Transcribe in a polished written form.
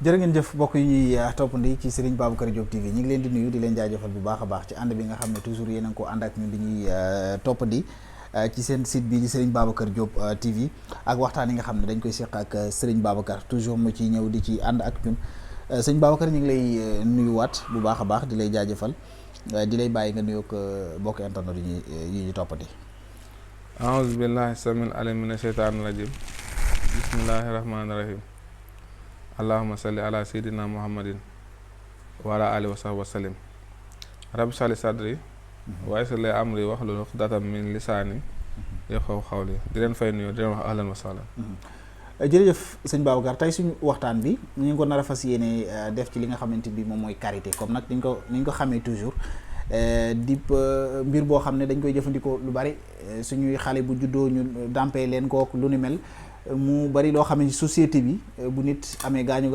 jërë ngeen jëf mbokk yi ñuy toppandi ci Serigne Babacar Diop TV ñu ngi leen di nuyu di leen jaajëfal bu baax a baax ci ànd bi nga xam ne toujours yéen a ngi ko ànd ak ñun di ñuy toppandi ci seen site bi di Serigne Babacar Diop TV ak waxtaan yi nga xam ne dañ koy seq ak Serigne Babacar toujours mu ci ñëw di ci ànd ak ñun sëñ Babacar ñu ngi lay nuyuwaat bu baax a baax di lay jaajëfal di lay bàyyi nga nuyoog mbokk internet yi ñuy toppandi. aouzu billahi samil alim mina sheytaani rajim bismillahi rahmaani rahim allahumma salli ala sayyidina muhammadin wa ala alihi wa sahbihi wa sallim rabbi shrah li sadri wa yassir li amri wahlul uqdatam min lisaani yafqahu qawli di leen fay nuyoo di leen wax ahlan wa sahlan. jërëjëf sëñ Babacar tey suñu waxtaan bi ñu ngi ko nar a fas yéene def ci li nga xamante bi moom mooy karité comme nag niñ ko xamee toujours di mbir boo xam ne dañ koy jëfandikoo lu bari suñuy xale bu juddoo ñu dàmpee leen kook lu ni mel mu bari loo xam ne société bi bu nit amee gaañu